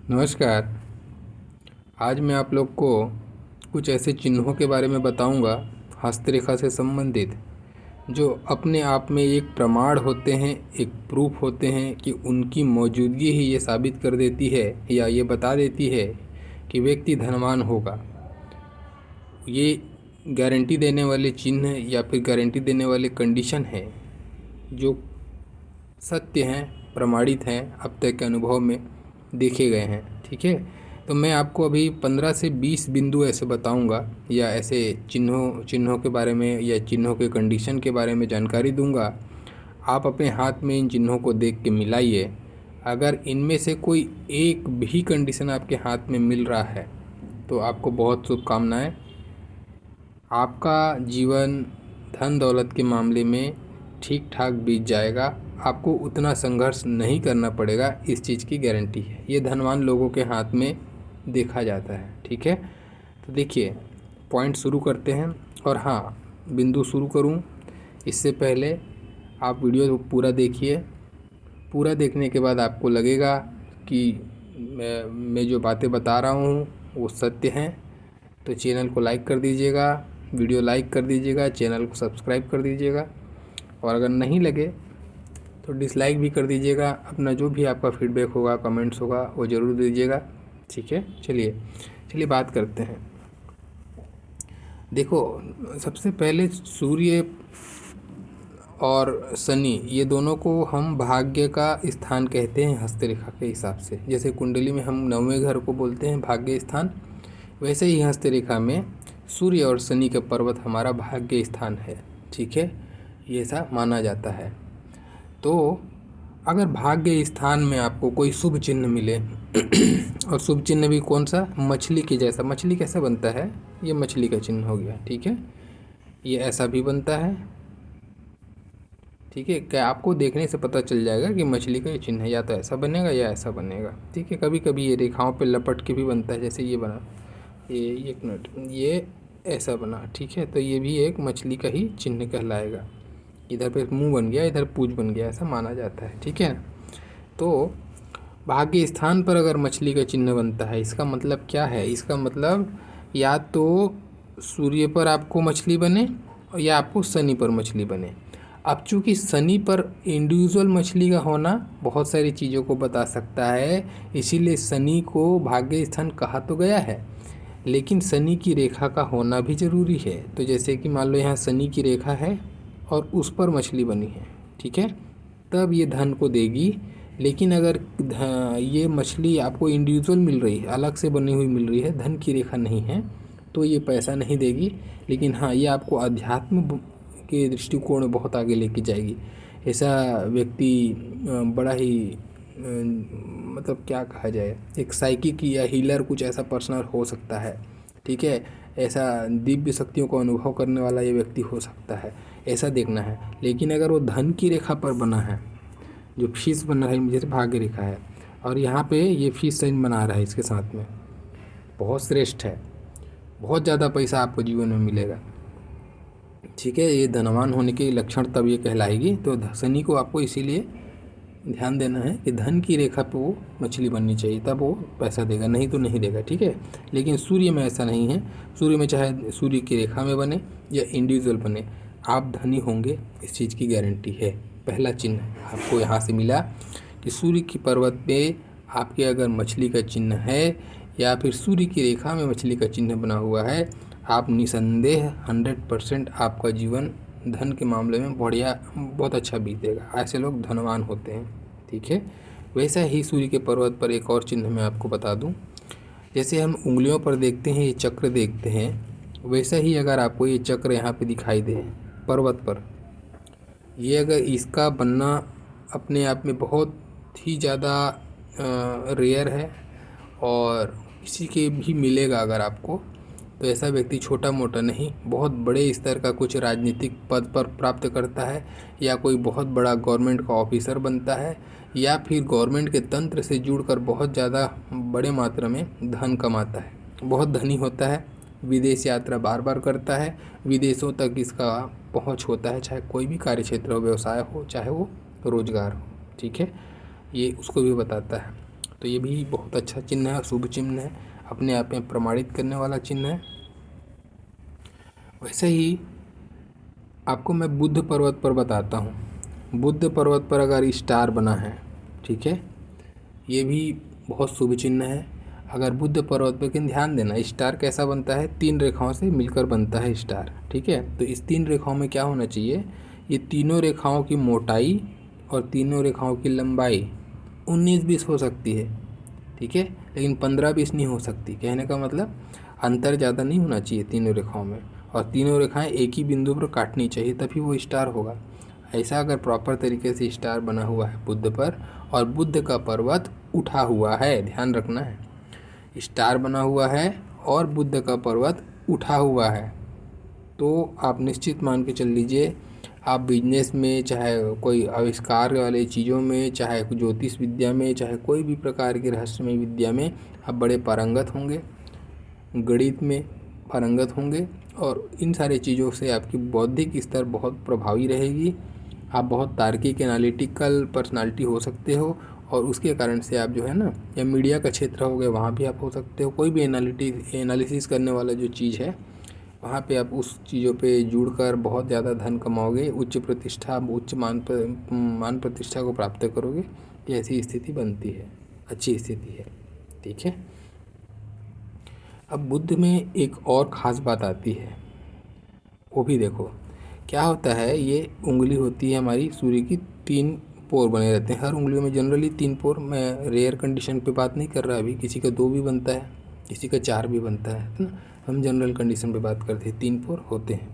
नमस्कार। आज मैं आप लोग को कुछ ऐसे चिन्हों के बारे में बताऊंगा हस्तरेखा से संबंधित, जो अपने आप में एक प्रमाण होते हैं, एक प्रूफ होते हैं कि उनकी मौजूदगी ही ये साबित कर देती है या ये बता देती है कि व्यक्ति धनवान होगा। ये गारंटी देने वाले चिन्ह या फिर गारंटी देने वाले कंडीशन हैं जो सत्य हैं, प्रमाणित हैं, अब तक के अनुभव में देखे गए हैं। ठीक है, तो मैं आपको अभी 15 से 20 बिंदु ऐसे बताऊंगा या ऐसे चिन्हों के बारे में या चिन्हों के कंडीशन के बारे में जानकारी दूंगा। आप अपने हाथ में इन चिन्हों को देख के मिलाइए। अगर इनमें से कोई एक भी कंडीशन आपके हाथ में मिल रहा है तो आपको बहुत शुभकामनाएं। आपका जीवन धन दौलत के मामले में ठीक ठाक बीत जाएगा। आपको उतना संघर्ष नहीं करना पड़ेगा, इस चीज़ की गारंटी है। ये धनवान लोगों के हाथ में देखा जाता है। ठीक है, तो देखिए पॉइंट शुरू करते हैं। और हाँ, बिंदु शुरू करूं इससे पहले आप वीडियो पूरा देखिए। पूरा देखने के बाद आपको लगेगा कि मैं जो बातें बता रहा हूँ वो सत्य हैं, तो चैनल को लाइक कर दीजिएगा, वीडियो लाइक कर दीजिएगा, चैनल को सब्सक्राइब कर दीजिएगा। और अगर नहीं लगे तो डिसलाइक भी कर दीजिएगा। अपना जो भी आपका फीडबैक होगा, कमेंट्स होगा, वो ज़रूर दीजिएगा। ठीक है, चलिए बात करते हैं। देखो, सबसे पहले सूर्य और शनि, ये दोनों को हम भाग्य का स्थान कहते हैं हस्तरेखा के हिसाब से। जैसे कुंडली में हम 9वें घर को बोलते हैं भाग्य स्थान, वैसे ही हस्तरेखा में सूर्य और शनि का पर्वत हमारा भाग्य स्थान है। ठीक है, ये ऐसा माना जाता है। तो अगर भाग्य स्थान में आपको कोई शुभ चिन्ह मिले और शुभ चिन्ह भी कौन सा, मछली के जैसा। मछली कैसा बनता है, ये मछली का चिन्ह हो गया। ठीक है, ये ऐसा भी बनता है। ठीक है, क्या आपको देखने से पता चल जाएगा कि मछली का ये चिन्ह है, या तो ऐसा बनेगा या ऐसा बनेगा। ठीक है, कभी कभी ये रेखाओं पे लपट के भी बनता है, जैसे ये बना, ये एक मिनट, ये ऐसा बना। ठीक है, तो ये भी एक मछली का ही चिन्ह कहलाएगा। इधर पे मुंह बन गया, इधर पूंछ बन गया, ऐसा माना जाता है। ठीक है, तो भाग्य स्थान पर अगर मछली का चिन्ह बनता है, इसका मतलब क्या है? इसका मतलब या तो सूर्य पर आपको मछली बने या आपको शनि पर मछली बने। अब चूंकि शनि पर इंडिविजुअल मछली का होना बहुत सारी चीज़ों को बता सकता है, इसीलिए शनि को भाग्य स्थान कहा तो गया है, लेकिन शनि की रेखा का होना भी ज़रूरी है। तो जैसे कि मान लो यहाँ शनि की रेखा है और उस पर मछली बनी है, ठीक है, तब ये धन को देगी। लेकिन अगर ये मछली आपको इंडिविजुअल मिल रही है, अलग से बनी हुई मिल रही है, धन की रेखा नहीं है, तो ये पैसा नहीं देगी। लेकिन हाँ, ये आपको अध्यात्म के दृष्टिकोण में बहुत आगे लेके जाएगी। ऐसा व्यक्ति बड़ा ही मतलब क्या कहा जाए, एक साइकिक या हीलर कुछ ऐसा पर्सनल हो सकता है। ठीक है, ऐसा दिव्य शक्तियों को अनुभव करने वाला ये व्यक्ति हो सकता है, ऐसा देखना है। लेकिन अगर वो धन की रेखा पर बना है, जो फिश बना है, जैसे भाग्य रेखा है, और यहाँ पे ये फिश साइन बना रहा है इसके साथ में, बहुत श्रेष्ठ है, बहुत ज़्यादा पैसा आपको जीवन में मिलेगा। ठीक है, ये धनवान होने के लक्षण तब ये कहलाएगी। तो शनि को आपको इसीलिए ध्यान देना है कि धन की रेखा पे वो मछली बननी चाहिए, तब वो पैसा देगा, नहीं तो नहीं देगा। ठीक है, लेकिन सूर्य में ऐसा नहीं है। सूर्य में चाहे सूर्य की रेखा में बने या इंडिविजुअल बने, आप धनी होंगे, इस चीज़ की गारंटी है। पहला चिन्ह आपको यहाँ से मिला कि सूर्य की पर्वत पे आपके अगर मछली का चिन्ह है या फिर सूर्य की रेखा में मछली का चिन्ह बना हुआ है, आप निसंदेह 100% आपका जीवन धन के मामले में बढ़िया, बहुत अच्छा बीतेगा। ऐसे लोग धनवान होते हैं। ठीक है, वैसा ही सूर्य के पर्वत पर एक और चिन्ह मैं आपको बता दूं। जैसे हम उंगलियों पर देखते हैं, ये चक्र देखते हैं, वैसा ही अगर आपको ये चक्र यहाँ पे दिखाई दे पर्वत पर, ये अगर इसका बनना अपने आप में बहुत ही ज़्यादा रेयर है, और किसी के भी मिलेगा अगर आपको, तो ऐसा व्यक्ति छोटा मोटा नहीं, बहुत बड़े स्तर का कुछ राजनीतिक पद पर प्राप्त करता है, या कोई बहुत बड़ा गवर्नमेंट का ऑफिसर बनता है, या फिर गवर्नमेंट के तंत्र से जुड़कर बहुत ज़्यादा बड़े मात्रा में धन कमाता है, बहुत धनी होता है, विदेश यात्रा बार बार करता है, विदेशों तक इसका पहुंच होता है, चाहे कोई भी कार्य क्षेत्र हो, व्यवसाय हो, चाहे वो रोजगार हो। ठीक है, ये उसको भी बताता है। तो ये भी बहुत अच्छा चिन्ह है, शुभ चिन्ह है, अपने आप में प्रमाणित करने वाला चिन्ह है। वैसे ही आपको मैं बुद्ध पर्वत पर बताता हूँ। बुद्ध पर्वत पर अगर स्टार बना है, ठीक है, ये भी बहुत शुभ चिन्ह है। अगर बुद्ध पर्वत पर, लेकिन ध्यान देना स्टार कैसा बनता है, 3 रेखाओं से मिलकर बनता है स्टार, ठीक है। तो इस 3 रेखाओं में क्या होना चाहिए, ये तीनों रेखाओं की मोटाई और तीनों रेखाओं की लंबाई 19-20 हो सकती है, ठीक है, लेकिन 15-20 नहीं हो सकती। कहने का मतलब अंतर ज़्यादा नहीं होना चाहिए तीनों रेखाओं में, और तीनों रेखाएं एक ही बिंदु पर काटनी चाहिए, तभी वो स्टार होगा। ऐसा अगर प्रॉपर तरीके से स्टार बना हुआ है बुद्ध पर, और बुद्ध का पर्वत उठा हुआ है, ध्यान रखना है, स्टार बना हुआ है और बुद्ध का पर्वत उठा हुआ है, तो आप निश्चित मान के चल लीजिए, आप बिजनेस में, चाहे कोई आविष्कार वाले चीज़ों में, चाहे ज्योतिष विद्या में, चाहे कोई भी प्रकार की रहस्यमय विद्या में आप बड़े पारंगत होंगे, गणित में पारंगत होंगे, और इन सारी चीज़ों से आपकी बौद्धिक स्तर बहुत प्रभावी रहेगी। आप बहुत तार्किक एनालिटिकल पर्सनालिटी हो सकते हो, और उसके कारण से आप जो है ना, या मीडिया का क्षेत्र हो गया वहाँ भी आप हो सकते हो। कोई भी एनालिसिस करने वाला जो चीज़ है वहाँ पे आप उस चीज़ों पे जुड़कर बहुत ज़्यादा धन कमाओगे, उच्च प्रतिष्ठा, उच्च मान प्रतिष्ठा को प्राप्त करोगे। ये ऐसी स्थिति बनती है, अच्छी स्थिति है, ठीक है। अब बुद्ध में एक और ख़ास बात आती है, वो भी देखो क्या होता है। ये उंगली होती है हमारी, सूर्य की 3 पोर बने रहते हैं हर उंगलियों में, जनरली 3 पोर। मैं रेयर कंडीशन पे बात नहीं कर रहा अभी, किसी का 2 भी बनता है, किसी का 4 भी बनता है ना। हम जनरल कंडीशन पे बात करते हैं, 3 पोर होते हैं।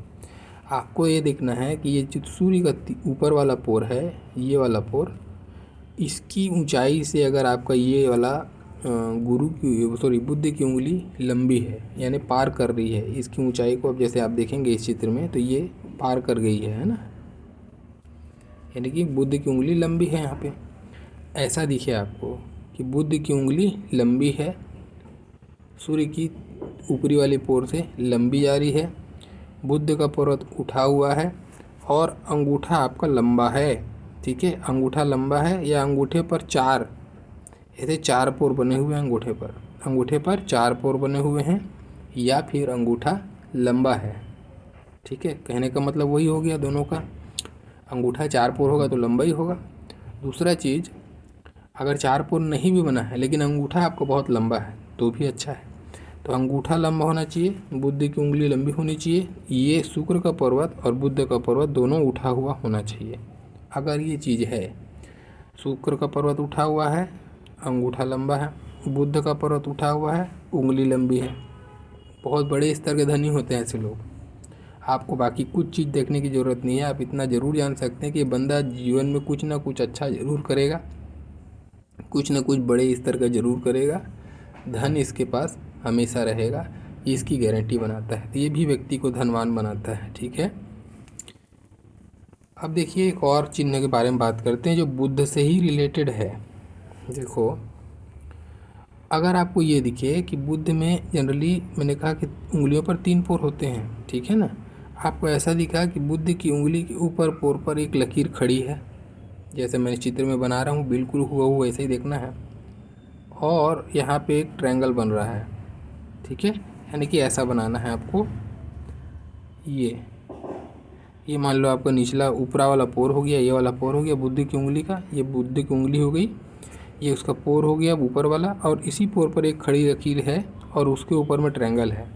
आपको ये देखना है कि ये जो सूर्य का ऊपर वाला पोर है, ये वाला पोर, इसकी ऊंचाई से अगर आपका ये वाला बुद्ध की उंगली लंबी है, यानी पार कर रही है इसकी ऊंचाई को। अब जैसे आप देखेंगे इस चित्र में, तो ये पार कर गई है ना, यानी कि बुद्ध की उंगली लंबी है। यहाँ पे ऐसा दिखे आपको कि बुद्ध की उंगली लंबी है, सूर्य की ऊपरी वाली पोर से लंबी जा रही है, बुद्ध का पर्वत उठा हुआ है, और अंगूठा आपका लंबा है, ठीक है। अंगूठा लंबा है, या अंगूठे पर 4 ऐसे 4 पोर बने हुए हैं, अंगूठे पर 4 पोर बने हुए हैं, या फिर अंगूठा लंबा है, ठीक है। कहने का मतलब वही हो गया दोनों का, अंगूठा 4 पोर होगा तो लंबा ही होगा। दूसरा चीज़, अगर 4 पोर नहीं भी बना है लेकिन अंगूठा आपको बहुत लंबा है तो भी अच्छा है। तो अंगूठा लंबा होना चाहिए, बुद्ध की उंगली लंबी होनी चाहिए, ये शुक्र का पर्वत और बुद्ध का पर्वत दोनों उठा हुआ होना चाहिए। अगर ये चीज़ है, शुक्र का पर्वत उठा हुआ है, अंगूठा लंबा है, बुद्ध का पर्वत उठा हुआ है, उंगली लंबी है, बहुत बड़े स्तर के धनी होते हैं ऐसे लोग। आपको बाकी कुछ चीज़ देखने की ज़रूरत नहीं है, आप इतना ज़रूर जान सकते हैं कि बंदा जीवन में कुछ ना कुछ अच्छा ज़रूर करेगा, कुछ ना कुछ बड़े स्तर का ज़रूर करेगा, धन इसके पास हमेशा रहेगा, इसकी गारंटी बनाता है। तो ये भी व्यक्ति को धनवान बनाता है, ठीक है। अब देखिए एक और चिन्ह के बारे में बात करते हैं जो बुद्ध से ही रिलेटेड है। देखो, अगर आपको ये दिखे कि बुद्ध में जनरली मैंने कहा कि उंगलियों पर 3 पोर होते हैं, ठीक है ना। आपको ऐसा दिखा कि बुद्ध की उंगली के ऊपर पोर पर एक लकीर खड़ी है, जैसे मैं चित्र में बना रहा हूँ, बिल्कुल हुआ ऐसे ही देखना है, और यहाँ पे एक ट्रायंगल बन रहा है, ठीक है। यानी कि ऐसा बनाना है आपको। ये मान लो आपका निचला ऊपरा वाला पोर हो गया, ये वाला पोर हो गया बुद्ध की उंगली का, ये बुद्ध की उंगली हो गई, ये उसका पोर हो गया ऊपर वाला, और इसी पोर पर एक खड़ी लकीर है और उसके ऊपर में ट्रायंगल है।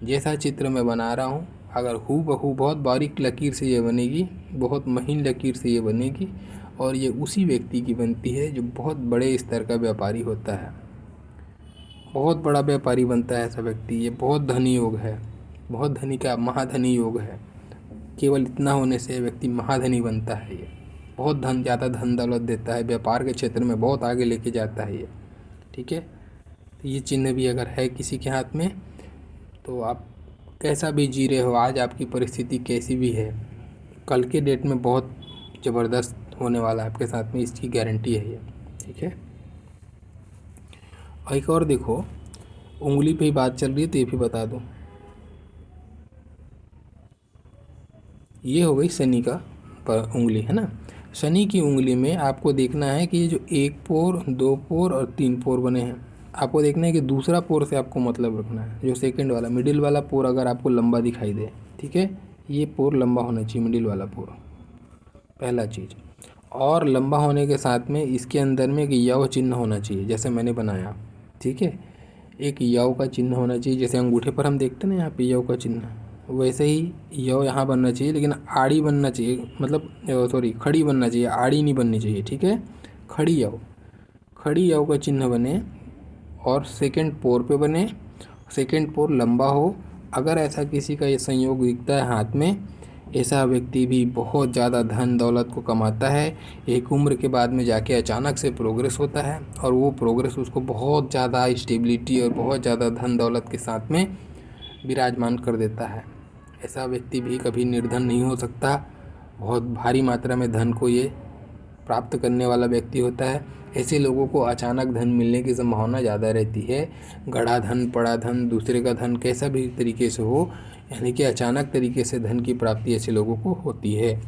जैसा चित्र मैं बना रहा हूँ, अगर हूबहू बहुत बारीक लकीर से ये बनेगी, बहुत महीन लकीर से ये बनेगी, और ये उसी व्यक्ति की बनती है जो बहुत बड़े स्तर का व्यापारी होता है, बहुत बड़ा व्यापारी बनता है ऐसा व्यक्ति। ये बहुत धनी योग है, बहुत धनी का महाधनी योग है। केवल इतना होने से व्यक्ति महाधनी बनता है। ये बहुत ज़्यादा धन दौलत देता है, व्यापार के क्षेत्र में बहुत आगे लेके जाता है ये, ठीक है। तो ये चिन्ह भी अगर है किसी के हाथ में, तो आप कैसा भी जी रहे हो, आज आपकी परिस्थिति कैसी भी है, कल के डेट में बहुत ज़बरदस्त होने वाला है आपके साथ में, इसकी गारंटी है ये, ठीक है। और एक और देखो, उंगली पे ही बात चल रही है तो ये भी बता दूँ, ये हो गई शनि का उंगली, है ना। शनि की उंगली में आपको देखना है कि ये जो 1 पोर, 2 पोर और 3 पोर बने हैं, आपको देखना है कि दूसरा पोर से आपको मतलब रखना है। जो सेकंड वाला मिडिल वाला पोर अगर आपको लंबा दिखाई दे, ठीक है, ये पोर लंबा होना चाहिए, मिडिल वाला पोर, पहला चीज़। और लंबा होने के साथ में इसके अंदर में एक यव चिन्ह होना चाहिए, जैसे मैंने बनाया, ठीक है, एक यव का चिन्ह होना चाहिए। जैसे अंगूठे पर हम देखते हैं ना यहाँ पे यव का चिन्ह, वैसे ही यव यहाँ बनना चाहिए, लेकिन आड़ी बनना चाहिए, मतलब सॉरी खड़ी बनना चाहिए, आड़ी नहीं बननी चाहिए, ठीक है। खड़ी यव, खड़ी यव का चिन्ह बने और सेकंड पोर पे बने, सेकंड पोर लंबा हो। अगर ऐसा किसी का ये संयोग दिखता है हाथ में, ऐसा व्यक्ति भी बहुत ज़्यादा धन दौलत को कमाता है। एक उम्र के बाद में जाके अचानक से प्रोग्रेस होता है और वो प्रोग्रेस उसको बहुत ज़्यादा स्टेबिलिटी और बहुत ज़्यादा धन दौलत के साथ में विराजमान कर देता है। ऐसा व्यक्ति भी कभी निर्धन नहीं हो सकता, बहुत भारी मात्रा में धन को ये प्राप्त करने वाला व्यक्ति होता है। ऐसे लोगों को अचानक धन मिलने की संभावना ज़्यादा रहती है। गड़ा धन, पड़ा धन, दूसरे का धन, कैसा भी तरीके से हो, यानी कि अचानक तरीके से धन की प्राप्ति ऐसे लोगों को होती है।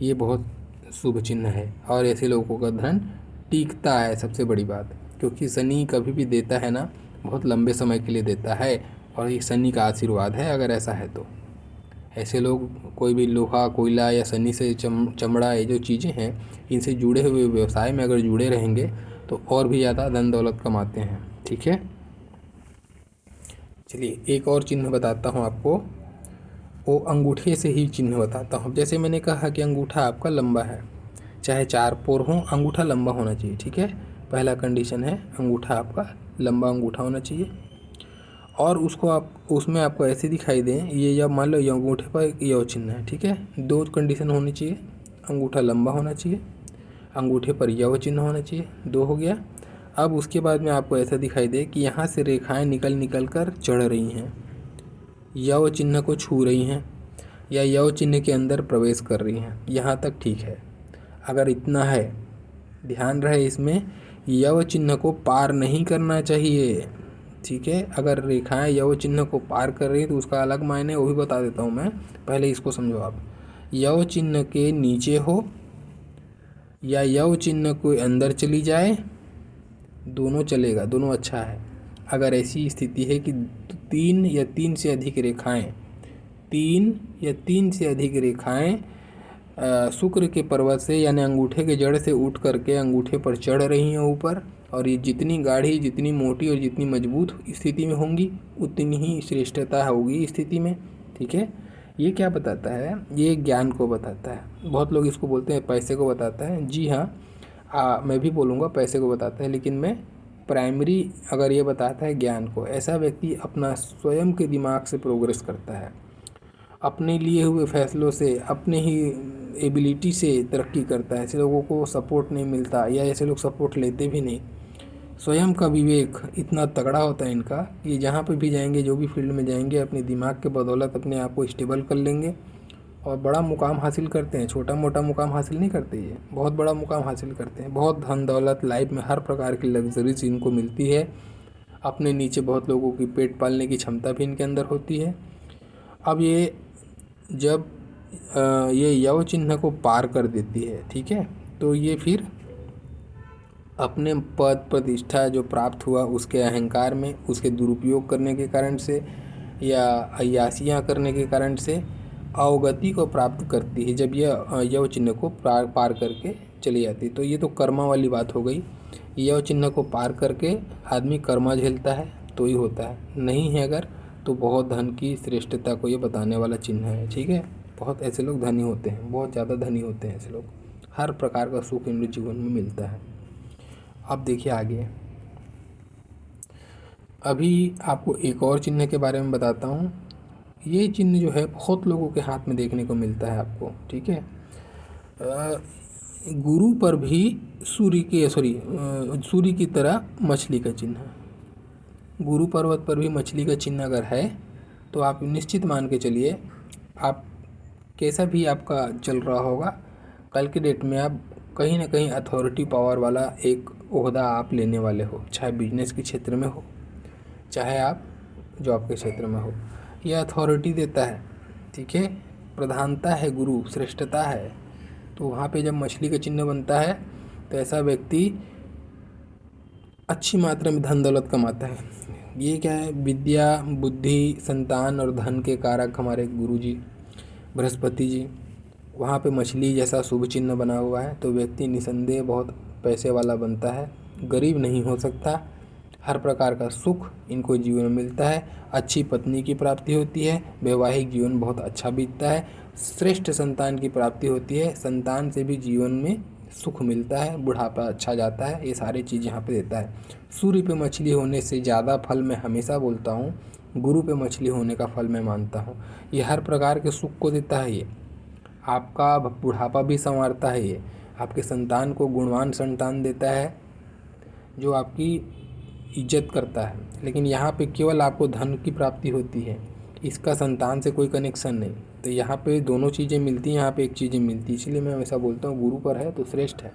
ये बहुत शुभ चिन्ह है और ऐसे लोगों का धन टिकता है, सबसे बड़ी बात, क्योंकि शनि कभी भी देता है ना, बहुत लंबे समय के लिए देता है और ये शनि का आशीर्वाद है। अगर ऐसा है तो ऐसे लोग कोई भी लोहा, कोयला या शनि से चमड़ा, ये जो चीज़ें हैं, इनसे जुड़े हुए व्यवसाय में अगर जुड़े रहेंगे तो और भी ज़्यादा धन दौलत कमाते हैं, ठीक है। चलिए एक और चिन्ह बताता हूँ आपको, वो अंगूठे से ही चिन्ह बताता हूँ। जैसे मैंने कहा कि अंगूठा आपका लंबा है, चाहे 4 पोर हो, अंगूठा लंबा होना चाहिए, ठीक है। पहला कंडीशन है अंगूठा आपका लंबा अंगूठा होना चाहिए। और उसको आप उसमें आपको ऐसे दिखाई दें, ये जब मान लो ये अंगूठे पर एक यव चिन्ह है, ठीक है। 2 कंडीशन होनी चाहिए, अंगूठा लंबा होना चाहिए, अंगूठे पर यव चिन्ह होना चाहिए, 2 हो गया। अब उसके बाद में आपको ऐसा दिखाई दे कि यहाँ से रेखाएं निकल कर चढ़ रही हैं, यव चिन्ह को छू रही हैं या यव चिन्ह के अंदर प्रवेश कर रही हैं, यहाँ तक ठीक है। अगर इतना है, ध्यान रहे इसमें, यव चिन्ह को पार नहीं करना चाहिए, ठीक है। अगर रेखाएं यव चिन्ह को पार कर रही हैं तो उसका अलग मायने, वो भी बता देता हूँ मैं, पहले इसको समझो आप। यव चिन्ह के नीचे हो या यव चिन्ह को अंदर चली जाए, दोनों चलेगा, दोनों अच्छा है। अगर ऐसी स्थिति है कि 3 या 3 से अधिक रेखाएं, 3 या 3 से अधिक रेखाएं शुक्र के पर्वत से यानी अंगूठे के जड़ से उठ करके अंगूठे पर चढ़ रही हैं ऊपर, और ये जितनी गाढ़ी, जितनी मोटी और जितनी मजबूत स्थिति में होंगी, उतनी ही श्रेष्ठता होगी स्थिति में, ठीक है। ये क्या बताता है? ये ज्ञान को बताता है। बहुत लोग इसको बोलते हैं पैसे को बताता है, जी हाँ, मैं भी बोलूँगा पैसे को बताता है, लेकिन मैं प्राइमरी अगर ये बताता है ज्ञान को। ऐसा व्यक्ति अपना स्वयं के दिमाग से प्रोग्रेस करता है, अपने लिए हुए फैसलों से, अपने ही एबिलिटी से तरक्की करता है। ऐसे लोगों को सपोर्ट नहीं मिलता या ऐसे लोग सपोर्ट लेते भी नहीं। स्वयं का विवेक इतना तगड़ा होता है इनका कि जहाँ पे भी जाएंगे, जो भी फील्ड में जाएंगे, अपने दिमाग के बदौलत अपने आप को स्टेबल कर लेंगे और बड़ा मुकाम हासिल करते हैं। छोटा मोटा मुकाम हासिल नहीं करते, ये बहुत बड़ा मुकाम हासिल करते हैं। बहुत धन दौलत, लाइफ में हर प्रकार की लग्जरीज इनको मिलती है। अपने नीचे बहुत लोगों की पेट पालने की क्षमता भी इनके अंदर होती है। अब ये जब ये यव चिन्ह को पार कर देती है, ठीक है, तो ये फिर अपने पद प्रतिष्ठा जो प्राप्त हुआ उसके अहंकार में, उसके दुरुपयोग करने के कारण से या अय्यासियाँ करने के कारण से अवगति को प्राप्त करती है जब यह यव चिन्ह को पार करके चली जाती। तो ये तो कर्मा वाली बात हो गई। यव चिन्ह को पार करके आदमी कर्मा झेलता है तो ही होता है, नहीं है अगर तो बहुत धन की श्रेष्ठता को ये बताने वाला चिन्ह है, ठीक है। बहुत ऐसे लोग धनी होते हैं, बहुत ज़्यादा धनी होते हैं ऐसे लोग, हर प्रकार का सुख इनके जीवन में मिलता है। अब देखिए आगे, अभी आपको एक और चिन्ह के बारे में बताता हूँ। ये चिन्ह जो है बहुत लोगों के हाथ में देखने को मिलता है आपको, ठीक है। गुरु पर भी सूर्य की तरह मछली का चिन्ह, गुरु पर्वत पर भी मछली का चिन्ह अगर है तो आप निश्चित मान के चलिए, आप कैसा भी आपका चल रहा होगा, कल के डेट में आप कहीं ना कहीं अथॉरिटी पावर वाला एक ओहदा आप लेने वाले हो, चाहे बिजनेस के क्षेत्र में हो, चाहे आप जॉब के क्षेत्र में हो। यह अथॉरिटी देता है, ठीक है, प्रधानता है, गुरु श्रेष्ठता है, तो वहाँ पे जब मछली का चिन्ह बनता है तो ऐसा व्यक्ति अच्छी मात्रा में धन दौलत कमाता है। ये क्या है, विद्या, बुद्धि, संतान और धन के कारक हमारे गुरु जी बृहस्पति जी, वहाँ पे मछली जैसा शुभ चिन्ह बना हुआ है तो व्यक्ति निसंदेह बहुत पैसे वाला बनता है, गरीब नहीं हो सकता। हर प्रकार का सुख इनको जीवन में मिलता है, अच्छी पत्नी की प्राप्ति होती है, वैवाहिक जीवन बहुत अच्छा बीतता है, श्रेष्ठ संतान की प्राप्ति होती है, संतान से भी जीवन में सुख मिलता है, बुढ़ापा अच्छा जाता है। ये सारी चीज़ यहाँ पे देता है। सूर्य पे मछली होने से ज़्यादा फल मैं हमेशा बोलता हूँ गुरु पे मछली होने का फल मैं मानता हूँ। ये हर प्रकार के सुख को देता है, ये आपका बुढ़ापा भी संवारता है, ये आपके संतान को गुणवान संतान देता है जो आपकी इज्जत करता है। लेकिन यहाँ पे केवल आपको धन की प्राप्ति होती है, इसका संतान से कोई कनेक्शन नहीं। तो यहाँ पे दोनों चीज़ें मिलती हैं, यहाँ पे एक चीज़ें मिलती है, इसलिए मैं हमेशा बोलता हूँ गुरु पर है तो श्रेष्ठ है।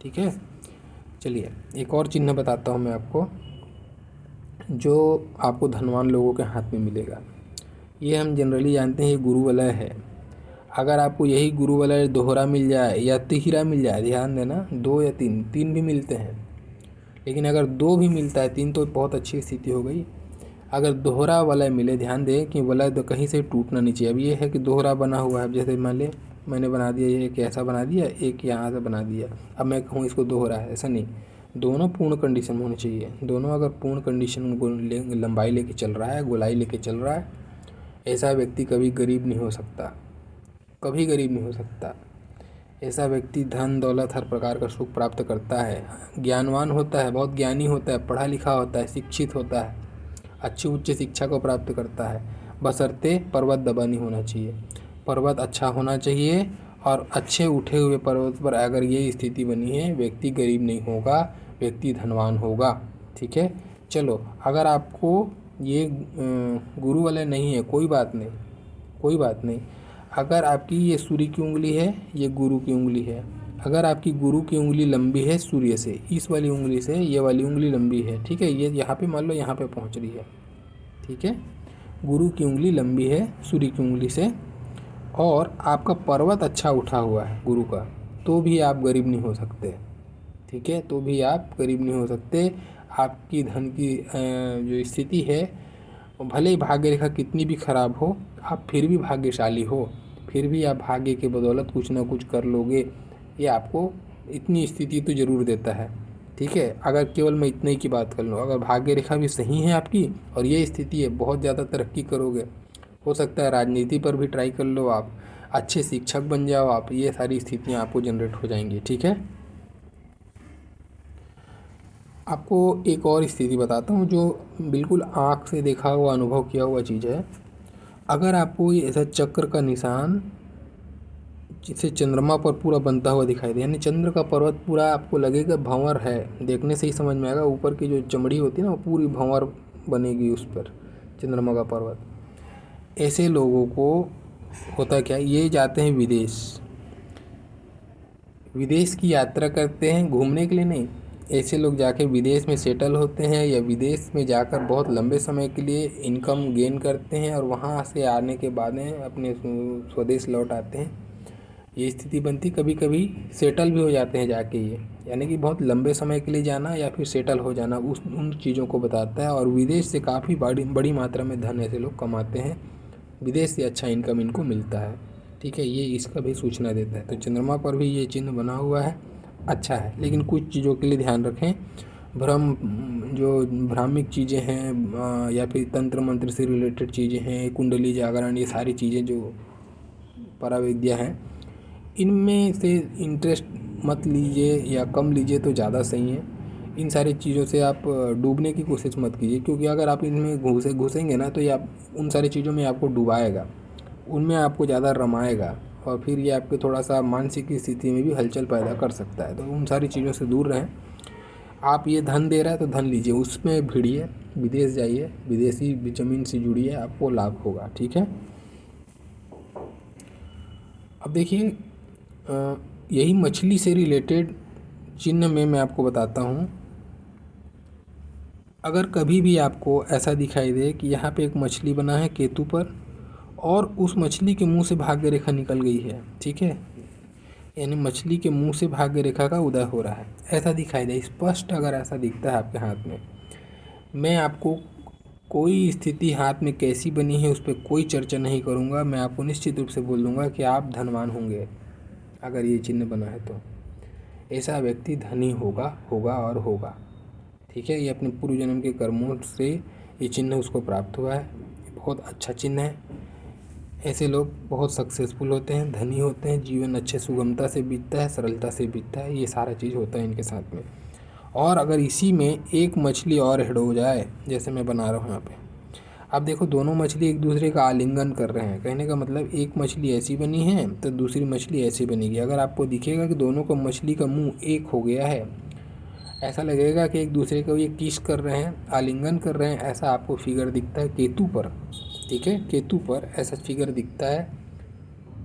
ठीक है, चलिए एक और चिन्ह बताता हूँ मैं आपको जो आपको धनवान लोगों के हाथ में मिलेगा। ये हम जनरली जानते हैं ये गुरु वलय है। अगर आपको यही गुरु वलय दोहरा मिल जाए या तिहरा मिल जाए, ध्यान देना 2 या 3 भी मिलते हैं, लेकिन अगर 2 भी मिलता है, 3 तो बहुत अच्छी स्थिति हो गई। अगर दोहरा वलय मिले, ध्यान दें कि वलय तो कहीं से टूटना नहीं चाहिए। अब ये है कि दोहरा बना हुआ है, जैसे मान ले मैंने बना दिया ये, एक ऐसा बना दिया, एक यहाँ से बना दिया, अब मैं कहूँ इसको दोहरा है, ऐसा नहीं। दोनों पूर्ण कंडीशन होनी चाहिए। दोनों अगर पूर्ण कंडीशन लंबाई लेके चल रहा है, गोलाई लेके चल रहा है, ऐसा व्यक्ति कभी गरीब नहीं हो सकता, कभी गरीब नहीं हो सकता। ऐसा व्यक्ति धन दौलत हर प्रकार का सुख प्राप्त करता है, ज्ञानवान होता है, बहुत ज्ञानी होता है, पढ़ा लिखा होता है, शिक्षित होता है, अच्छी उच्च शिक्षा को प्राप्त करता है, बशर्ते पर्वत दबा नहीं होना चाहिए। पर्वत अच्छा होना चाहिए और अच्छे उठे हुए पर्वत पर अगर ये स्थिति बनी है, व्यक्ति गरीब नहीं होगा, व्यक्ति धनवान होगा। ठीक है, चलो अगर आपको ये गुरु वाले नहीं है, कोई बात नहीं, कोई बात नहीं। अगर आपकी ये सूर्य की उंगली है, ये गुरु की उंगली है, अगर आपकी गुरु की उंगली लंबी है सूर्य से, इस वाली उंगली से ये वाली उंगली लंबी है, ठीक है, ये यहाँ पे मान लो यहाँ पे पहुँच रही है, ठीक है, गुरु की उंगली लंबी है सूर्य की उंगली से, और आपका पर्वत अच्छा उठा हुआ है गुरु का, तो भी आप गरीब नहीं हो सकते। ठीक है, तो भी आप गरीब नहीं हो सकते। आपकी धन की जो स्थिति है, भले ही भाग्य रेखा कितनी भी खराब हो, आप फिर भी भाग्यशाली हो, फिर भी आप भाग्य के बदौलत कुछ ना कुछ कर लोगे। ये आपको इतनी स्थिति तो ज़रूर देता है। ठीक है, अगर केवल मैं इतने ही की बात कर लूँ, अगर भाग्य रेखा भी सही है आपकी और ये स्थिति है, बहुत ज़्यादा तरक्की करोगे। हो सकता है राजनीति पर भी ट्राई कर लो आप, अच्छे शिक्षक बन जाओ आप, ये सारी स्थितियाँ आपको जनरेट हो जाएंगी। ठीक है, आपको एक और स्थिति बताता हूँ जो बिल्कुल आँख से देखा हुआ अनुभव किया हुआ चीज़ है। अगर आपको ये ऐसा चक्र का निशान जिसे चंद्रमा पर पूरा बनता हुआ दिखाई दे, यानी चंद्र का पर्वत पूरा आपको लगेगा भंवर है, देखने से ही समझ में आएगा, ऊपर की जो चमड़ी होती है ना वो पूरी भंवर बनेगी उस पर चंद्रमा का पर्वत। ऐसे लोगों को होता क्या, ये जाते हैं विदेश, विदेश की यात्रा करते हैं घूमने के लिए नहीं, ऐसे लोग जाके विदेश में सेटल होते हैं या विदेश में जाकर बहुत लंबे समय के लिए इनकम गेन करते हैं और वहाँ से आने के बाद अपने स्वदेश लौट आते हैं। ये स्थिति बनती, कभी कभी सेटल भी हो जाते हैं जाके, ये यानी कि बहुत लंबे समय के लिए जाना या फिर सेटल हो जाना, उन चीज़ों को बताता है। और विदेश से काफ़ी बड़ी मात्रा में धन ऐसे लोग कमाते हैं, विदेश से अच्छा इनकम इनको मिलता है। ठीक है, ये इसका भी सूचना देता है। तो चंद्रमा पर भी ये चिन्ह बना हुआ है, अच्छा है, लेकिन कुछ चीज़ों के लिए ध्यान रखें। जो भ्रामिक चीज़ें हैं या फिर तंत्र मंत्र से रिलेटेड चीज़ें हैं, कुंडली जागरण, ये सारी चीज़ें जो पराविद्या हैं, इनमें से इंटरेस्ट मत लीजिए या कम लीजिए तो ज़्यादा सही है। इन सारी चीज़ों से आप डूबने की कोशिश मत कीजिए, क्योंकि अगर आप इनमें घुसेंगे ना तो ये आप उन सारी चीज़ों में आपको डुबाएगा, उनमें आपको ज़्यादा रमाएगा और फिर ये आपके थोड़ा सा मानसिक स्थिति में भी हलचल पैदा कर सकता है। तो उन सारी चीज़ों से दूर रहें। आप ये धन दे रहा है तो धन लीजिए, उसमें भिड़िए, विदेश जाइए, विदेशी ज़मीन से जुड़िए, आपको लाभ होगा। ठीक है, अब देखिए यही मछली से रिलेटेड चिन्ह में मैं आपको बताता हूँ। अगर कभी भी आपको ऐसा दिखाई दे कि यहाँ पे एक मछली बना है केतु पर और उस मछली के मुंह से भाग्य रेखा निकल गई है, ठीक है, यानी मछली के मुंह से भाग्य रेखा का उदय हो रहा है, ऐसा दिखाई दे स्पष्ट। अगर ऐसा दिखता है आपके हाथ में, मैं आपको कोई स्थिति हाथ में कैसी बनी है उस पर कोई चर्चा नहीं करूँगा। मैं आपको निश्चित रूप से बोल दूँगा कि आप धनवान होंगे। अगर ये चिन्ह बना है तो ऐसा व्यक्ति धनी होगा, होगा और होगा। ठीक है, ये अपने पूर्व जन्म के कर्मों से ये चिन्ह उसको प्राप्त हुआ है। बहुत अच्छा चिन्ह है। ऐसे लोग बहुत सक्सेसफुल होते हैं, धनी होते हैं, जीवन अच्छे सुगमता से बीतता है, सरलता से बीतता है। ये सारा चीज़ होता है इनके साथ में। और अगर इसी में एक मछली और ऐड हो जाए, जैसे मैं बना रहा हूँ यहाँ पे, अब देखो दोनों मछली एक दूसरे का आलिंगन कर रहे हैं। कहने का मतलब एक मछली ऐसी बनी है तो दूसरी मछली ऐसी बनेगी। अगर आपको दिखेगा कि दोनों का मछली का मुंह एक हो गया है, ऐसा लगेगा कि एक दूसरे को ये किस कर रहे हैं, आलिंगन कर रहे हैं, ऐसा आपको फिगर दिखता है केतु पर। ठीक है, केतु पर ऐसा फिगर दिखता है,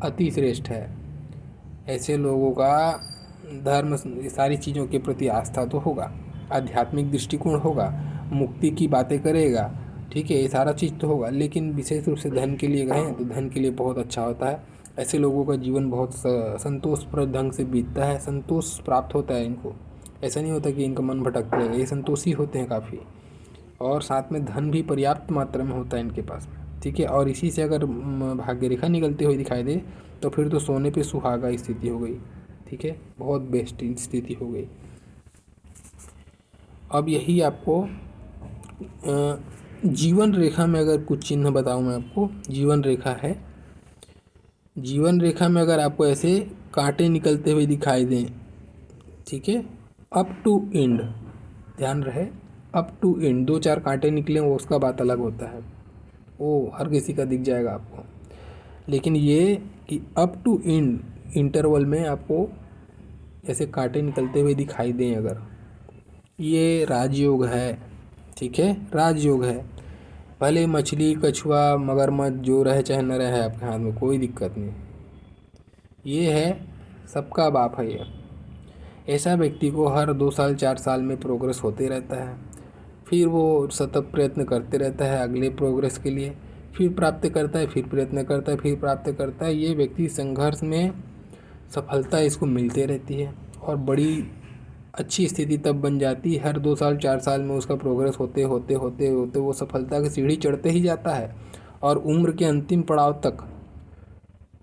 अति श्रेष्ठ है। ऐसे लोगों का धर्म सारी चीज़ों के प्रति आस्था तो होगा, आध्यात्मिक दृष्टिकोण होगा, मुक्ति की बातें करेगा। ठीक है, ये सारा चीज़ तो होगा, लेकिन विशेष रूप से धन के लिए गए तो धन के लिए बहुत अच्छा होता है। ऐसे लोगों का जीवन बहुत संतोषप्रद ढंग से बीतता है, संतोष प्राप्त होता है इनको। ऐसा नहीं होता कि इनका मन भटकता रहेगा, ये संतोषी होते हैं काफ़ी। और साथ में धन भी पर्याप्त मात्रा में होता है इनके पास में। ठीक है, और इसी से अगर भाग्य रेखा निकलते हुए दिखाई दे तो फिर तो सोने पे सुहागा स्थिति हो गई। ठीक है, बहुत बेस्ट स्थिति हो गई। अब यही आपको जीवन रेखा में अगर कुछ चिन्ह बताऊं मैं आपको, जीवन रेखा है। जीवन रेखा में अगर आपको ऐसे कांटे निकलते हुए दिखाई दें, ठीक है, अप टू एंड, ध्यान रहे, अप टू एंड 2-4 कांटे निकले वो उसका बात अलग होता है, वो हर किसी का दिख जाएगा आपको। लेकिन ये कि अप टू एंड इंटरवल में आपको ऐसे कांटे निकलते हुए दिखाई दें अगर, ये राजयोग है। ठीक है, राजयोग है। भले मछली, कछुआ, मगरमच्छ जो रहे चाहे न रहे आपके हाथ में, कोई दिक्कत नहीं। ये है, सबका बाप है ये। ऐसा व्यक्ति को हर 2 साल 4 साल में प्रोग्रेस होते रहता है। फिर वो सतत प्रयत्न करते रहता है अगले प्रोग्रेस के लिए, फिर प्राप्त करता है, फिर प्रयत्न करता है, फिर प्राप्त करता है। ये व्यक्ति संघर्ष में सफलता इसको मिलते रहती है और बड़ी अच्छी स्थिति तब बन जाती है, हर 2 साल 4 साल में उसका प्रोग्रेस होते होते होते होते वो सफलता की सीढ़ी चढ़ते ही जाता है और उम्र के अंतिम पड़ाव तक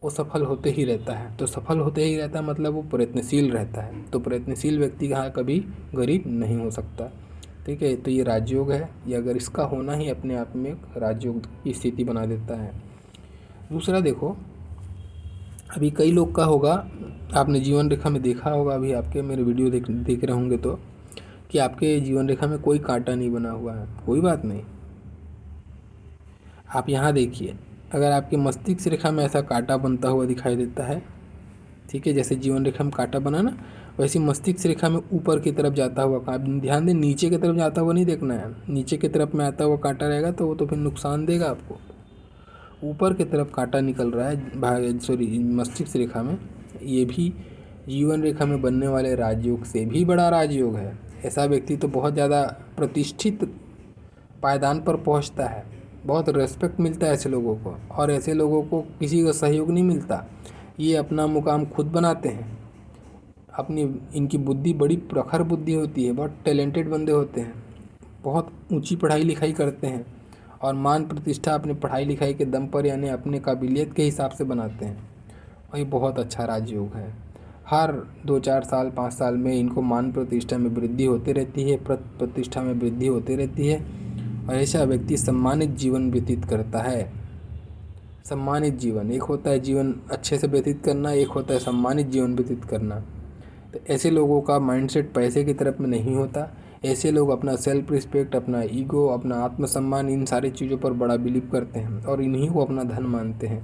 वो सफल होते ही रहता है। तो सफल होते ही रहता है मतलब वो प्रयत्नशील रहता है। तो प्रयत्नशील व्यक्ति यहाँ कभी गरीब नहीं हो सकता। ठीक है, तो ये राजयोग है। ये अगर इसका होना ही अपने आप में राजयोग की स्थिति बना देता है। दूसरा देखो, अभी कई लोग का होगा, आपने जीवन रेखा में देखा होगा, अभी आपके मेरे वीडियो देख रहे होंगे तो, कि आपके जीवन रेखा में कोई कांटा नहीं बना हुआ है। कोई बात नहीं, आप यहाँ देखिए, अगर आपके मस्तिष्क रेखा में ऐसा कांटा बनता हुआ दिखाई देता है, ठीक है, जैसे जीवन रेखा में कांटा बना ना, वैसे मस्तिष्क रेखा में ऊपर की तरफ जाता हुआ, ध्यान दें नीचे की तरफ जाता हुआ नहीं देखना है। नीचे की तरफ में आता हुआ कांटा रहेगा तो वो तो फिर नुकसान देगा आपको। ऊपर की तरफ कांटा निकल रहा है मस्तिष्क रेखा में, ये भी जीवन रेखा में बनने वाले राजयोग से भी बड़ा राजयोग है। ऐसा व्यक्ति तो बहुत ज़्यादा प्रतिष्ठित पायदान पर पहुंचता है, बहुत रेस्पेक्ट मिलता है ऐसे लोगों को, और ऐसे लोगों को किसी का सहयोग नहीं मिलता। ये अपना मुकाम खुद बनाते हैं। अपनी इनकी बुद्धि बड़ी प्रखर बुद्धि होती है, बहुत टैलेंटेड बंदे होते हैं, बहुत ऊंची पढ़ाई लिखाई करते हैं और मान प्रतिष्ठा अपनी पढ़ाई लिखाई के दम पर यानी अपने काबिलियत के हिसाब से बनाते हैं। और ये बहुत अच्छा राजयोग है। हर 2-4 साल 5 साल में इनको मान प्रतिष्ठा में वृद्धि होती रहती है, प्रतिष्ठा में वृद्धि होती रहती है और ऐसा व्यक्ति सम्मानित जीवन व्यतीत करता है। सम्मानित जीवन, एक होता है जीवन अच्छे से व्यतीत करना, एक होता है सम्मानित जीवन व्यतीत करना। तो ऐसे लोगों का माइंडसेट पैसे की तरफ में नहीं होता। ऐसे लोग अपना सेल्फ रिस्पेक्ट, अपना ईगो, अपना आत्मसम्मान, इन सारी चीज़ों पर बड़ा बिलीव करते हैं और इन्हीं को अपना धन मानते हैं।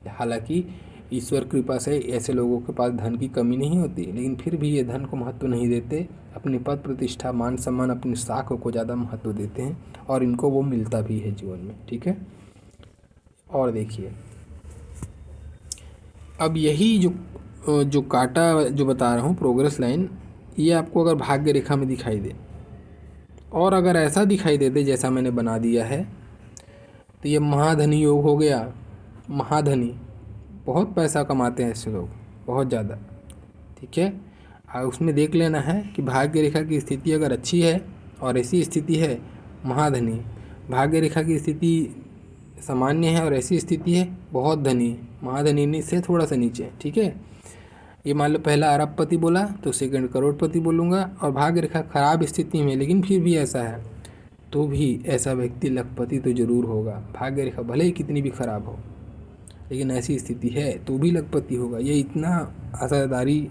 हालांकि ईश्वर कृपा से ऐसे लोगों के पास धन की कमी नहीं होती, लेकिन फिर भी ये धन को महत्व नहीं देते। अपनी पद प्रतिष्ठा, मान सम्मान, अपनी साख को ज़्यादा महत्व देते हैं और इनको वो मिलता भी है जीवन में। ठीक है, और देखिए, अब यही जो कांटा जो बता रहा हूँ प्रोग्रेस लाइन, ये आपको अगर भाग्य रेखा में दिखाई दे और अगर ऐसा दिखाई दे जैसा मैंने बना दिया है, तो ये महाधनी योग हो गया। महाधनी, बहुत पैसा कमाते हैं ऐसे लोग, बहुत ज़्यादा। ठीक है। उसमें देख लेना है कि भाग्य रेखा की स्थिति अगर अच्छी है और ऐसी स्थिति है महाधनी, भाग्य रेखा की स्थिति सामान्य है और ऐसी स्थिति है बहुत धनी, महाधनी से थोड़ा सा नीचे, ठीक है। ये मान लो पहला अरबपति बोला तो सेकंड करोड़पति बोलूँगा, और भाग्य रेखा खराब स्थिति में लेकिन फिर भी ऐसा है तो भी ऐसा व्यक्ति लखपति तो ज़रूर होगा। भाग्य रेखा भले ही कितनी भी खराब हो लेकिन ऐसी स्थिति है तो भी लखपति होगा। ये इतना असरदारी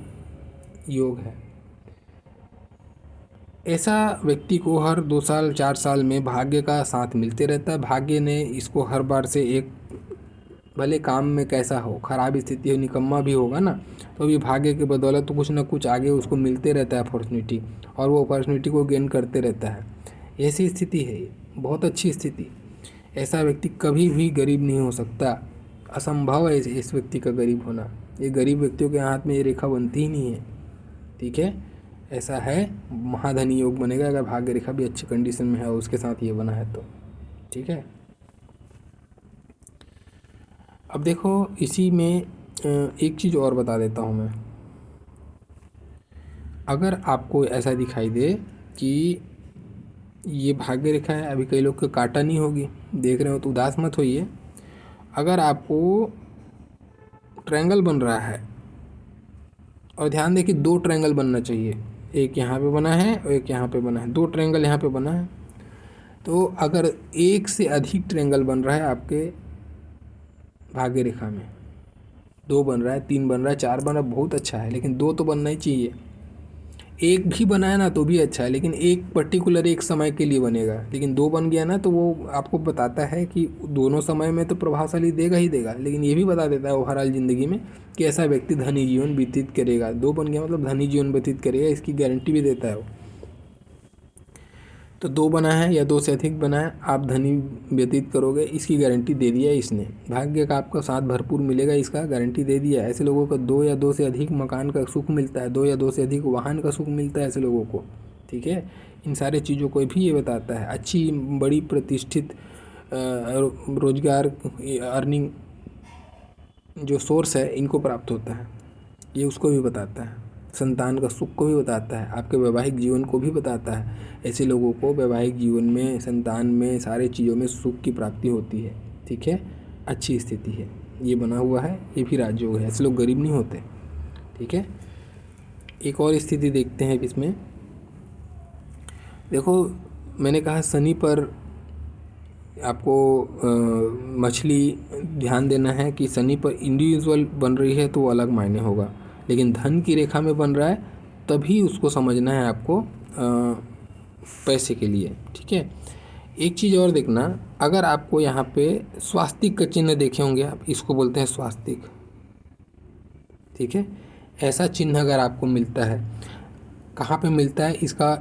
योग है। ऐसा व्यक्ति को हर 2 साल 4 साल में भाग्य का साथ मिलते रहता है। भाग्य ने इसको हर बार से एक, भले काम में कैसा हो, खराब स्थिति हो, निकम्मा भी होगा ना, तो भी भाग्य के बदौलत तो कुछ ना कुछ आगे उसको मिलते रहता है अपॉर्चुनिटी, और वो अपॉर्चुनिटी को गेन करते रहता है। ऐसी स्थिति है ये, बहुत अच्छी स्थिति। ऐसा व्यक्ति कभी भी गरीब नहीं हो सकता, असंभव है इस व्यक्ति का गरीब होना। ये गरीब व्यक्तियों के हाथ में ये रेखा बनती ही नहीं है, ठीक है। ऐसा है, महाधनी योग बनेगा अगर भाग्य रेखा भी अच्छी कंडीशन में है और उसके साथ ये बना है तो, ठीक है। अब देखो इसी में एक चीज़ और बता देता हूँ मैं। अगर आपको ऐसा दिखाई दे कि ये भाग्य रेखा है, अभी कई लोग को काटा नहीं होगी, देख रहे हो तो उदास मत होइए। अगर आपको ट्रायंगल बन रहा है, और ध्यान दें कि 2 ट्रायंगल बनना चाहिए, एक यहाँ पे बना है और एक यहाँ पे बना है, 2 ट्रायंगल यहाँ पे बना है। तो अगर 1 से अधिक ट्रायंगल बन रहा है आपके भाग्य रेखा में, 2 बन रहा है, 3 बन रहा है, 4 बन रहा है, बहुत अच्छा है, लेकिन 2 तो बनना ही चाहिए। एक भी बना है ना तो भी अच्छा है, लेकिन एक पर्टिकुलर एक समय के लिए बनेगा, लेकिन 2 बन गया ना तो वो आपको बताता है कि दोनों समय में तो प्रभावशाली देगा ही देगा, लेकिन ये भी बता देता है ओवरऑल ज़िंदगी में कि ऐसा व्यक्ति धनी जीवन व्यतीत करेगा। 2 बन गया मतलब धनी जीवन व्यतीत करेगा, इसकी गारंटी भी देता है वो। तो 2 बना है या 2 से अधिक बना है, आप धनी व्यतीत करोगे, इसकी गारंटी दे दिया है इसने। भाग्य का आपका साथ भरपूर मिलेगा, इसका गारंटी दे दिया है। ऐसे लोगों को 2 या 2 से अधिक मकान का सुख मिलता है, 2 या 2 से अधिक वाहन का सुख मिलता है ऐसे लोगों को, ठीक है। इन सारे चीज़ों को भी ये बताता है। अच्छी बड़ी प्रतिष्ठित रोजगार, अर्निंग जो सोर्स है इनको प्राप्त होता है, ये उसको भी बताता है। संतान का सुख को भी बताता है, आपके वैवाहिक जीवन को भी बताता है। ऐसे लोगों को वैवाहिक जीवन में, संतान में, सारे चीज़ों में सुख की प्राप्ति होती है, ठीक है। अच्छी स्थिति है, ये बना हुआ है, ये भी राजयोग है। ऐसे लोग गरीब नहीं होते, ठीक है। एक और स्थिति देखते हैं इसमें। देखो मैंने कहा शनि पर आपको मछली ध्यान देना है कि शनि पर इंडिविजुअल बन रही है तो वो अलग मायने होगा, लेकिन धन की रेखा में बन रहा है तभी उसको समझना है आपको पैसे के लिए, ठीक है। एक चीज़ और देखना, अगर आपको यहाँ पे स्वास्तिक का चिन्ह देखे होंगे आप, इसको बोलते हैं स्वास्तिक, ठीक है। ऐसा चिन्ह अगर आपको मिलता है, कहाँ पे मिलता है इसका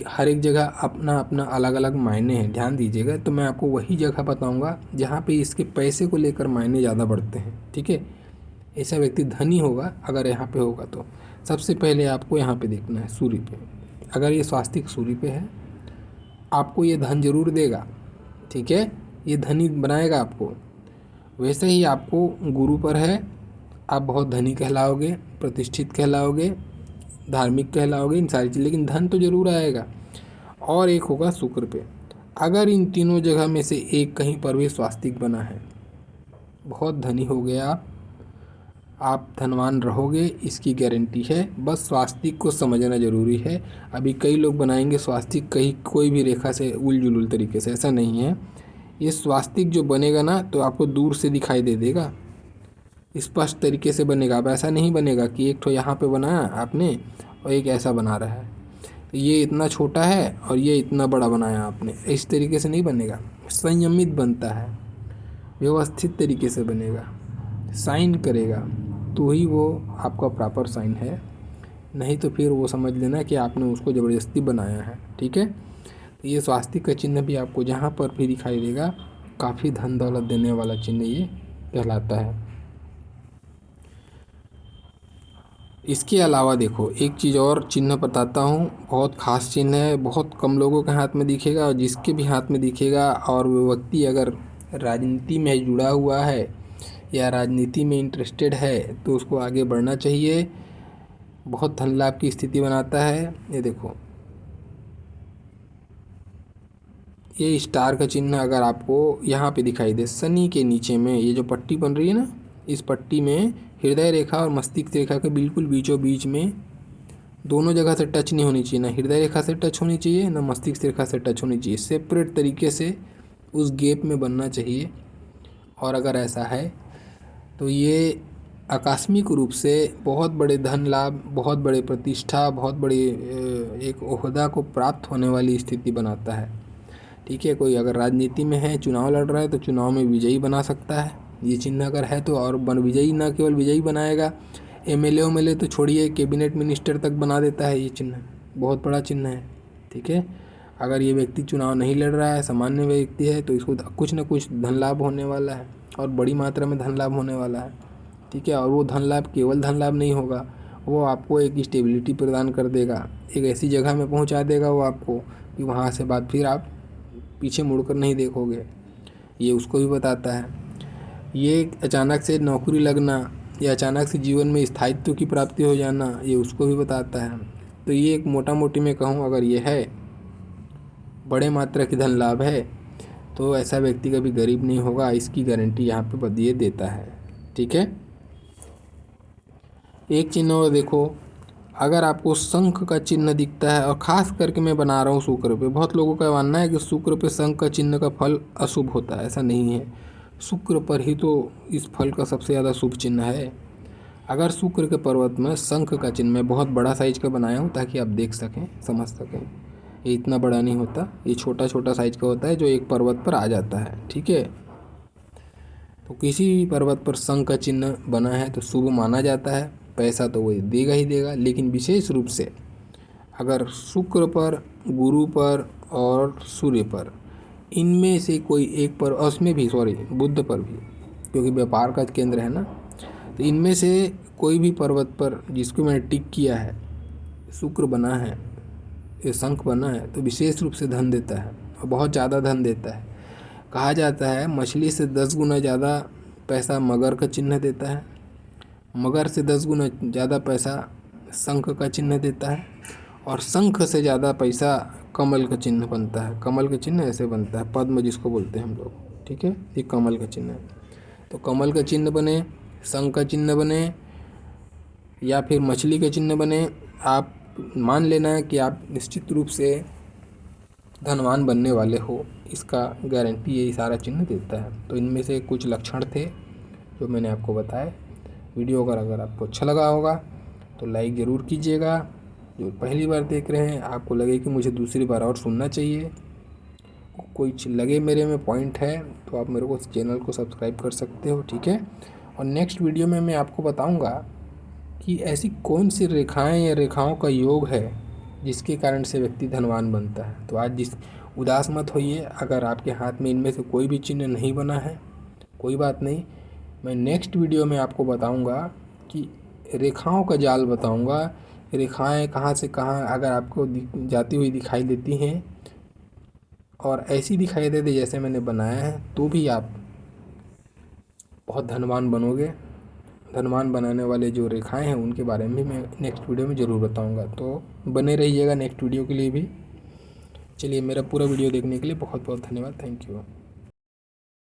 हर एक जगह अपना अपना अलग अलग मायने हैं, ध्यान दीजिएगा। तो मैं आपको वही जगह बताऊंगा जहाँ पे इसके पैसे को लेकर मायने ज़्यादा बढ़ते हैं, ठीक है। ऐसा व्यक्ति धनी होगा अगर यहाँ पे होगा तो। सबसे पहले आपको यहाँ पे देखना है सूर्य पे, अगर ये स्वास्तिक सूर्य पे है आपको ये धन जरूर देगा, ठीक है, ये धनी बनाएगा आपको। वैसे ही आपको गुरु पर है, आप बहुत धनी कहलाओगे, प्रतिष्ठित कहलाओगे, धार्मिक कहलाओगे, इन सारी चीज़, लेकिन धन तो जरूर आएगा। और एक होगा शुक्र पे, अगर इन तीनों जगह में से एक कहीं पर भी स्वास्तिक बना है, बहुत धनी हो गए आप धनवान रहोगे, इसकी गारंटी है। बस स्वास्तिक को समझना ज़रूरी है। अभी कई लोग बनाएंगे स्वास्तिक कहीं कोई भी रेखा से उल जुलूल तरीके से, ऐसा नहीं है। ये स्वास्तिक जो बनेगा ना तो आपको दूर से दिखाई दे देगा, स्पष्ट तरीके से बनेगा। अब ऐसा नहीं बनेगा कि एक तो यहाँ पे बनाया आपने और एक ऐसा बना रहा है, ये इतना छोटा है और ये इतना बड़ा बनाया आपने, इस तरीके से नहीं बनेगा। संयमित बनता है, व्यवस्थित तरीके से बनेगा, साइन करेगा तो ही वो आपका प्रॉपर साइन है, नहीं तो फिर वो समझ लेना कि आपने उसको ज़बरदस्ती बनाया है, ठीक है। तो ये स्वास्तिक का चिन्ह भी आपको जहाँ पर भी दिखाई देगा काफ़ी धन दौलत देने वाला चिन्ह ये कहलाता है। इसके अलावा देखो एक चीज़ और चिन्ह बताता हूँ, बहुत ख़ास चिन्ह है, बहुत कम लोगों के हाथ में दिखेगा, और जिसके भी हाथ में दिखेगा और वो व्यक्ति अगर राजनीति में जुड़ा हुआ है या राजनीति में इंटरेस्टेड है तो उसको आगे बढ़ना चाहिए। बहुत धन लाभ की स्थिति बनाता है। ये देखो, ये स्टार का चिन्ह अगर आपको यहाँ पे दिखाई दे, शनि के नीचे में ये जो पट्टी बन रही है ना, इस पट्टी में हृदय रेखा और मस्तिष्क रेखा के बिल्कुल बीचों बीच में, दोनों जगह से टच नहीं होनी चाहिए, ना हृदय रेखा से टच होनी चाहिए, ना मस्तिष्क रेखा से टच होनी चाहिए, सेपरेट तरीके से उस गैप में बनना चाहिए। और अगर ऐसा है तो ये आकस्मिक रूप से बहुत बड़े धन लाभ, बहुत बड़े प्रतिष्ठा, बहुत बड़ी एक ओहदा को प्राप्त होने वाली स्थिति बनाता है। ठीक है, कोई अगर राजनीति में है, चुनाव लड़ रहा है, तो चुनाव में विजयी बना सकता है ये चिन्ह अगर है तो। और विजयी ना केवल विजयी बनाएगा, एमएलए तो छोड़िए, कैबिनेट मिनिस्टर तक बना देता है ये चिन्ह, बहुत बड़ा चिन्ह है। ठीक है, अगर ये व्यक्ति चुनाव नहीं लड़ रहा है, सामान्य व्यक्ति है, तो इसको कुछ न कुछ धन लाभ होने वाला है और बड़ी मात्रा में धन लाभ होने वाला है। ठीक है, और वो धन लाभ केवल धन लाभ नहीं होगा, वो आपको एक स्टेबिलिटी प्रदान कर देगा, एक ऐसी जगह में पहुंचा देगा वो आपको कि वहाँ से बाद फिर आप पीछे मुड़कर नहीं देखोगे, ये उसको भी बताता है। ये अचानक से नौकरी लगना या अचानक से जीवन में स्थायित्व की प्राप्ति हो जाना, ये उसको भी बताता है। तो ये एक मोटा मोटी में कहूँ, अगर ये है बड़े मात्रा की धन लाभ है तो ऐसा व्यक्ति कभी गरीब नहीं होगा, इसकी गारंटी यहाँ पे बदिए देता है। ठीक है, एक चिन्ह और देखो, अगर आपको शंख का चिन्ह दिखता है, और ख़ास करके मैं बना रहा हूँ शुक्र पे, बहुत लोगों का मानना है कि शुक्र पे शंख का चिन्ह का फल अशुभ होता है, ऐसा नहीं है। शुक्र पर ही तो इस फल का सबसे ज़्यादा शुभ चिन्ह है। अगर शुक्र के पर्वत में शंख का चिन्ह, मैं बहुत बड़ा साइज का बनाया हूँ ताकि आप देख सकें, समझ सकें, ये इतना बड़ा नहीं होता, ये छोटा छोटा साइज का होता है जो एक पर्वत पर आ जाता है। ठीक है, तो किसी भी पर्वत पर शंख का चिन्ह बना है तो शुभ माना जाता है, पैसा तो वही देगा ही देगा। लेकिन विशेष रूप से अगर शुक्र पर, गुरु पर और सूर्य पर, इनमें से कोई एक पर, और उसमें भी बुध पर भी, क्योंकि व्यापार का केंद्र है ना, तो इनमें से कोई भी पर्वत पर जिसको मैंने टिक किया है, शुक्र बना है, ये शंख बना है, तो विशेष रूप से धन देता है और बहुत ज़्यादा धन देता है। कहा जाता है मछली से 10 गुना ज़्यादा पैसा मगर का चिन्ह देता है, मगर से 10 गुना ज़्यादा पैसा शंख का चिन्ह देता है, और शंख से ज़्यादा पैसा कमल का चिन्ह बनता है। कमल का चिन्ह ऐसे बनता है, पद्म जिसको बोलते हैं हम लोग। ठीक है, ये कमल का चिन्ह है। तो कमल का चिन्ह बने, शंख का चिन्ह बने या फिर मछली का चिन्ह बने, आप मान लेना है कि आप निश्चित रूप से धनवान बनने वाले हो, इसका गारंटी ये सारा चिन्ह देता है। तो इनमें से कुछ लक्षण थे जो मैंने आपको बताए। वीडियो अगर आपको अच्छा लगा होगा तो लाइक ज़रूर कीजिएगा। जो पहली बार देख रहे हैं, आपको लगे कि मुझे दूसरी बार और सुनना चाहिए, कोई लगे मेरे में पॉइंट है, तो आप मेरे को चैनल को सब्सक्राइब कर सकते हो। ठीक है, और नेक्स्ट वीडियो में मैं आपको बताऊंगा कि ऐसी कौन सी रेखाएं या रेखाओं का योग है जिसके कारण से व्यक्ति धनवान बनता है। तो आज उदास मत होइए, अगर आपके हाथ में इनमें से कोई भी चिन्ह नहीं बना है, कोई बात नहीं, मैं नेक्स्ट वीडियो में आपको बताऊंगा कि रेखाओं का जाल बताऊंगा, रेखाएं कहाँ से कहाँ अगर आपको जाती हुई दिखाई देती हैं और ऐसी दिखाई देती जैसे मैंने बनाया है, तो भी आप बहुत धनवान बनोगे। धनवान बनाने वाले जो रेखाएं हैं उनके बारे में मैं नेक्स्ट वीडियो में ज़रूर बताऊंगा, तो बने रहिएगा नेक्स्ट वीडियो के लिए भी। चलिए, मेरा पूरा वीडियो देखने के लिए बहुत बहुत धन्यवाद। Thank you.